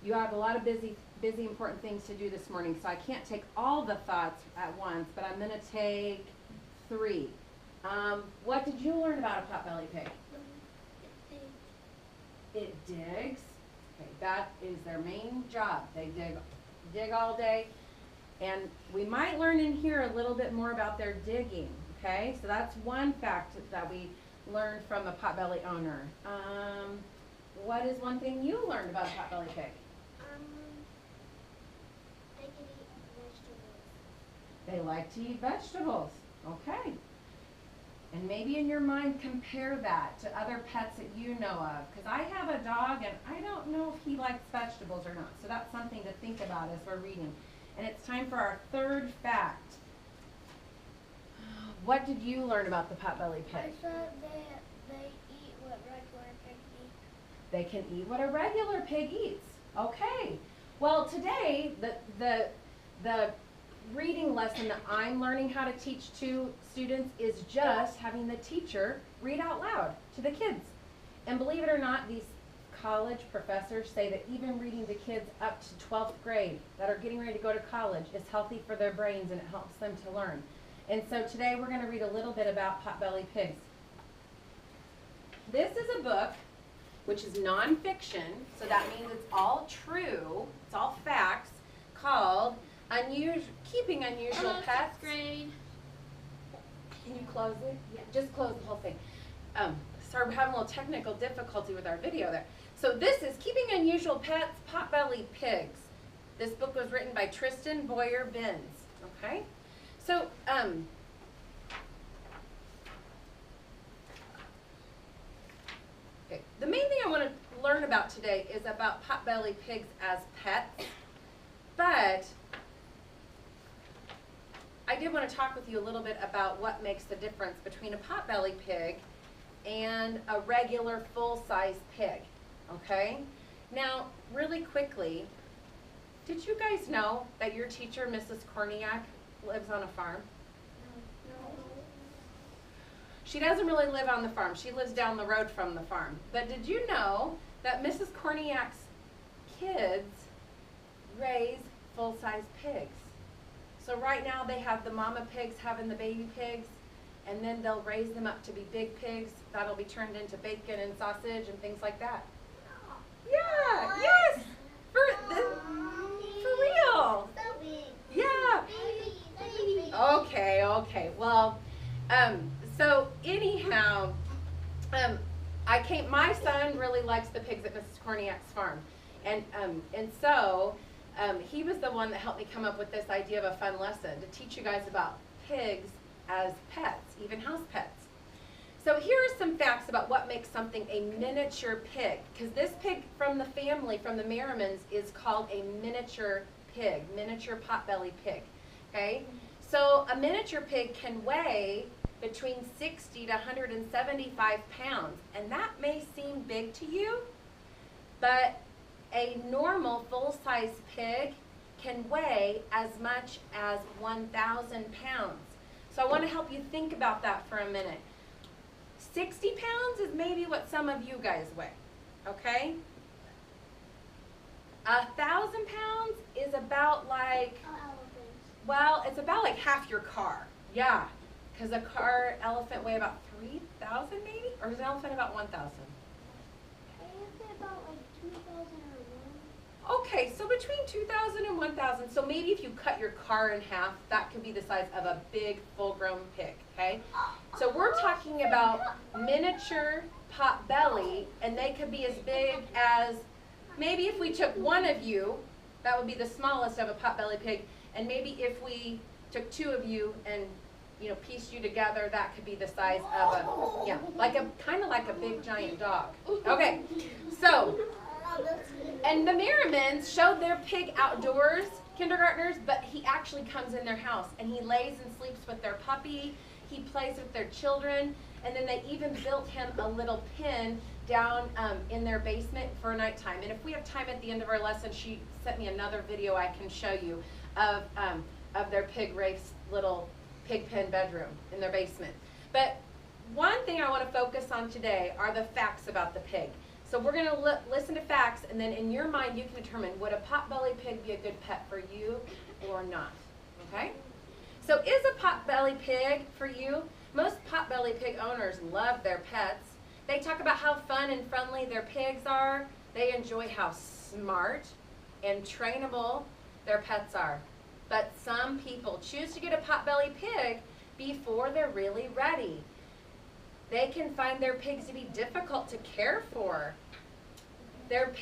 you have a lot of busy, important things to do this morning, so I can't take all the thoughts at once, but I'm going to take 3. What did you learn about a pot-bellied pig? It digs. Okay, that is their main job. They dig all day. And we might learn in here a little bit more about their digging, okay? So that's one fact that we learned from a pot-belly owner. What is one thing you learned about a pot-bellied pig? They can eat vegetables. They like to eat vegetables, okay. And maybe in your mind compare that to other pets that you know of. Because I have a dog and I don't know if he likes vegetables or not. So that's something to think about as we're reading. And it's time for our 3rd fact. What did you learn about the pot-bellied pig? I thought they eat what regular pigs eat. They can eat what a regular pig eats. Okay. Well, today, the reading lesson that I'm learning how to teach to students is just having the teacher read out loud to the kids. And believe it or not, these college professors say that even reading to kids up to 12th grade that are getting ready to go to college is healthy for their brains and it helps them to learn. And so today we're going to read a little bit about pot-bellied pigs. This is a book which is nonfiction, so that means it's all true, it's all facts, called Keeping Unusual Pets. Grade. Can you close it? Yeah, just close the whole thing. Sorry, we're having a little technical difficulty with our video there. So this is Keeping Unusual Pets, Pot-bellied Pigs. This book was written by Tristan Boyer Binns, okay? So, okay, the main thing I want to learn about today is about pot-bellied pigs as pets, but I did want to talk with you a little bit about what makes the difference between a pot-bellied pig and a regular full-size pig, okay? Now, really quickly, did you guys know that your teacher, Mrs. Korniak, lives on a farm? No. She doesn't really live on the farm. She lives down the road from the farm. But did you know that Mrs. Korniak's kids raise full-size pigs? So right now they have the mama pigs having the baby pigs, and then they'll raise them up to be big pigs that'll be turned into bacon and sausage and things like that. Yeah, yes, for real. So big. Yeah. Baby. Okay. Well, so anyhow, my son really likes the pigs at Mrs. Korniak's farm, and so he was the one that helped me come up with this idea of a fun lesson to teach you guys about pigs as pets, even house pets. So here are some facts about what makes something a miniature pig, because this pig from the family, from the Merrimans, is called a miniature pig, miniature pot-bellied pig, okay? So a miniature pig can weigh between 60 to 175 pounds, and that may seem big to you, but a normal full-size pig can weigh as much as 1,000 pounds. So I want to help you think about that for a minute. 60 pounds is maybe what some of you guys weigh, okay? 1,000 pounds is about like, well, it's about like half your car. Yeah, because a car elephant weigh about 3,000 maybe? Or is an elephant about 1,000? I think about like 2,000 or 1. Okay, so between 2,000 and 1,000, so maybe if you cut your car in half, that could be the size of a big full-grown pig, okay? So we're talking about miniature pot-belly, and they could be as big as, maybe if we took one of you, that would be the smallest of a pot-belly pig, and maybe if we took 2 of you and, you know, pieced you together, that could be the size of a, yeah, like a, kind of like a big giant dog. Okay, so, and the Merrimans showed their pig outdoors, kindergartners, but he actually comes in their house and he lays and sleeps with their puppy, he plays with their children, and then they even built him a little pen down in their basement for nighttime. And if we have time at the end of our lesson, she sent me another video I can show you of their pig race little pig pen bedroom in their basement. But one thing I want to focus on today are the facts about the pig. So we're going to listen to facts, and then in your mind you can determine, would a pot-bellied pig be a good pet for you or not? Okay? So is a pot-bellied pig for you? Most pot-bellied pig owners love their pets. They talk about how fun and friendly their pigs are. They enjoy how smart and trainable their pets are. But some people choose to get a pot-bellied pig before they're really ready. They can find their pigs to be difficult to care for. Their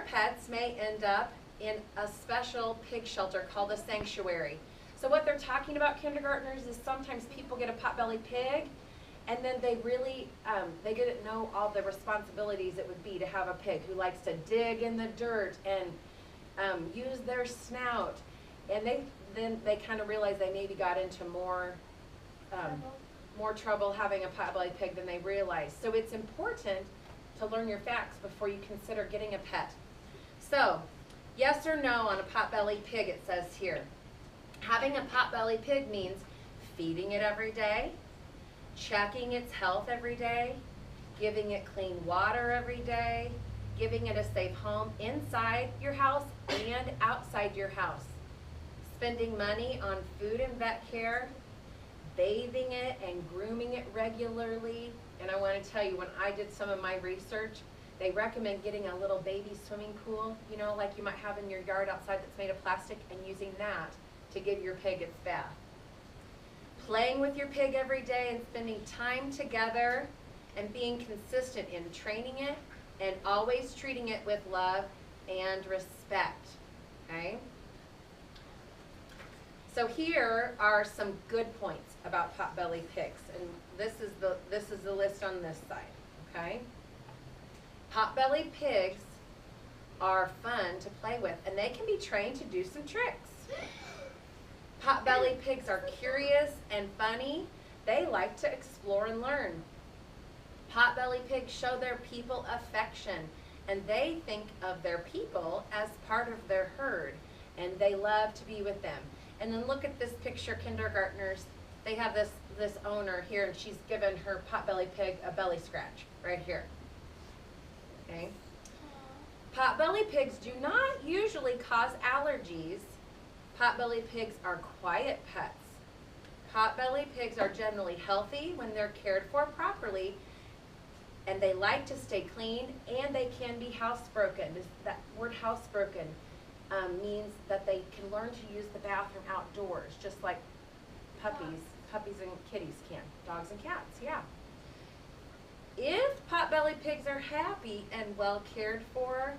pets may end up in a special pig shelter called a sanctuary. So what they're talking about, kindergartners, is sometimes people get a pot-bellied pig and then they really, they didn't know all the responsibilities it would be to have a pig who likes to dig in the dirt and use their snout. And then they kind of realize they maybe got into more trouble having a pot-bellied pig than they realized. So it's important to learn your facts before you consider getting a pet. So, yes or no on a pot-bellied pig, it says here. Having a pot-bellied pig means feeding it every day, checking its health every day, giving it clean water every day, giving it a safe home inside your house and outside your house, spending money on food and vet care, bathing it and grooming it regularly. And I want to tell you, when I did some of my research, they recommend getting a little baby swimming pool, you know, like you might have in your yard outside that's made of plastic, and using that to give your pig its bath. Playing with your pig every day and spending time together and being consistent in training it and always treating it with love and respect, okay? So here are some good points about pot-bellied pigs, and this is the list on this side, okay? Pot-bellied pigs are fun to play with, and they can be trained to do some tricks. Pot-bellied pigs are curious and funny. They like to explore and learn. Pot-bellied pigs show their people affection, and they think of their people as part of their herd, and they love to be with them. And then look at this picture, kindergartners. They have this owner here, and she's given her pot-bellied pig a belly scratch right here. Okay. Pot-bellied pigs do not usually cause allergies. Pot-bellied pigs are quiet pets. Pot-bellied pigs are generally healthy when they're cared for properly, and they like to stay clean, and they can be housebroken. That word housebroken means that they can learn to use the bathroom outdoors, just like puppies and kitties can, dogs and cats, yeah. If pot-bellied pigs are happy and well cared for,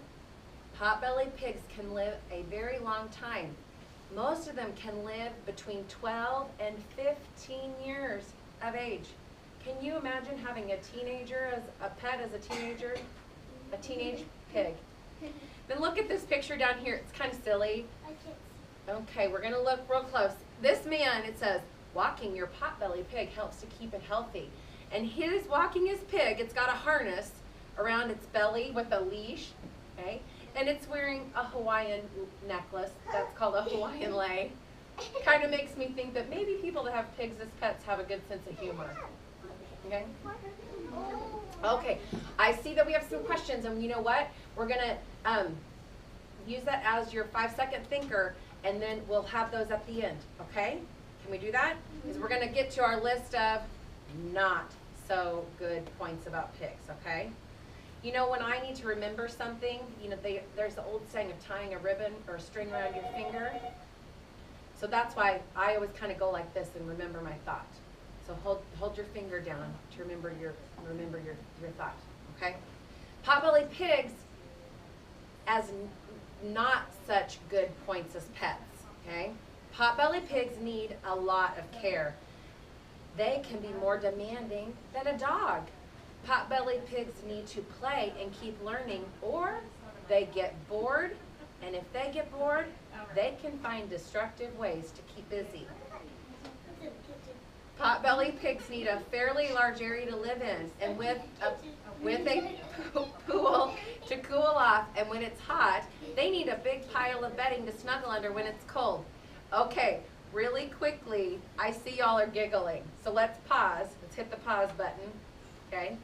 pot-bellied pigs can live a very long time. Most of them can live between 12 and 15 years of age. Can you imagine having a teenager as a pet as a teenager? A teenage pig. Then look at this picture down here. It's kind of silly. Okay, we're going to look real close. This man, it says, walking your pot-bellied pig helps to keep it healthy. And he's walking his pig. It's got a harness around its belly with a leash, okay? And it's wearing a Hawaiian necklace. That's called a Hawaiian lei. Kind of makes me think that maybe people that have pigs as pets have a good sense of humor. Okay? Okay, I see that we have some questions, and you know what? We're going to use that as your 5-second thinker, and then we'll have those at the end, okay? Can we do that? Because we're going to get to our list of not so good points about pigs, okay? You know, when I need to remember something, you know, there's the old saying of tying a ribbon or a string around your finger. So that's why I always kind of go like this and remember my thought. So hold your finger down to remember your thought, okay? Pot-bellied pigs as not such good points as pets, okay? Pot-bellied pigs need a lot of care. They can be more demanding than a dog. Pot-bellied pigs need to play and keep learning, or they get bored, and if they get bored, they can find destructive ways to keep busy. Pot-bellied pigs need a fairly large area to live in, and with a pool to cool off, and when it's hot, they need a big pile of bedding to snuggle under when it's cold. Okay, really quickly, I see y'all are giggling, so let's pause. Let's hit the pause button, okay?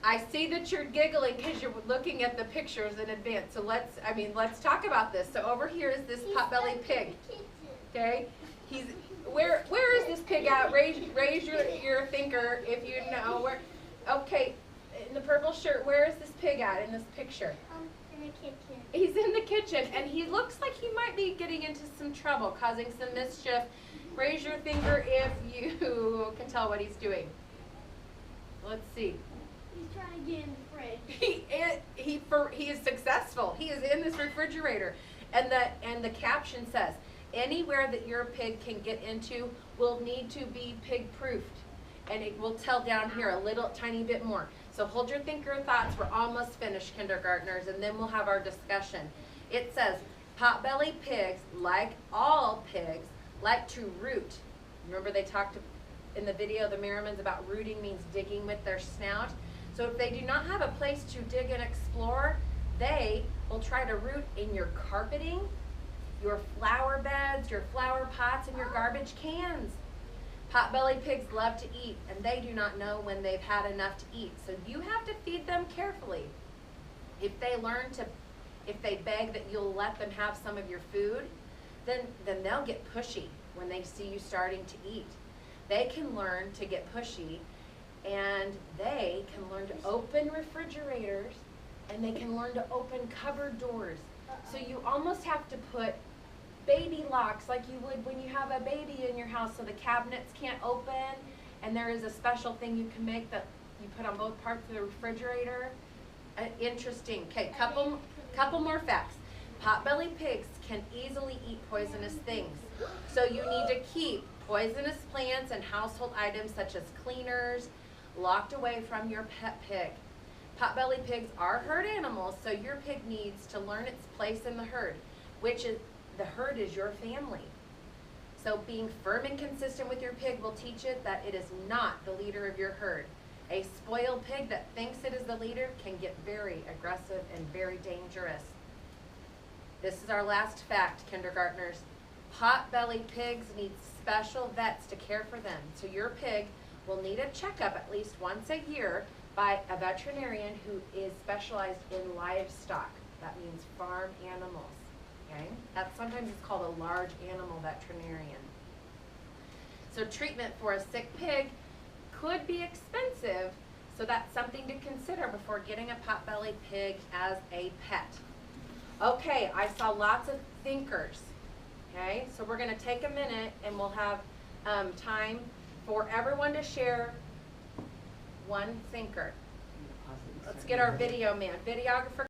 I see that you're giggling because you're looking at the pictures in advance. So let's talk about this. So over here is this pot-bellied pig. Okay, where is this pig at? Raise your finger if you know where. Okay, in the purple shirt, where is this pig at in this picture? In the kitchen. He's in the kitchen, and he looks like he might be getting into some trouble, causing some mischief. Raise your finger if you can tell what he's doing. Let's see. He's trying to get in the fridge. He is successful. He is in this refrigerator, and the caption says, anywhere that your pig can get into will need to be pig-proofed. And it will tell down here a little tiny bit more. So hold your thinker and thoughts. We're almost finished, kindergartners, and then we'll have our discussion. It says, pot-bellied pigs, like all pigs, like to root. Remember they talked in the video, the Merrimans, about rooting means digging with their snout. So if they do not have a place to dig and explore, they will try to root in your carpeting, your flower beds, your flower pots, and your garbage cans. Pot-bellied pigs love to eat, and they do not know when they've had enough to eat. So you have to feed them carefully. If they beg that you'll let them have some of your food, then they'll get pushy when they see you starting to eat. They can learn to get pushy, and they can learn to open refrigerators, and they can learn to open cupboard doors. So you almost have to put baby locks like you would when you have a baby in your house so the cabinets can't open, and there is a special thing you can make that you put on both parts of the refrigerator. Interesting. Okay, couple more facts. Pot-bellied pigs can easily eat poisonous things. So you need to keep poisonous plants and household items such as cleaners locked away from your pet pig. Pot-bellied pigs are herd animals, so your pig needs to learn its place in the herd, the herd is your family. So being firm and consistent with your pig will teach it that it is not the leader of your herd. A spoiled pig that thinks it is the leader can get very aggressive and very dangerous. This is our last fact, kindergartners. Pot-bellied pigs need special vets to care for them. So your pig will need a checkup at least once a year by a veterinarian who is specialized in livestock. That means farm animals. Okay? Sometimes it's called a large animal veterinarian. So treatment for a sick pig could be expensive, so that's something to consider before getting a pot-bellied pig as a pet. Okay, I saw lots of thinkers. Okay, so we're going to take a minute and we'll have time for everyone to share one thinker. Let's get our video man. Videographer.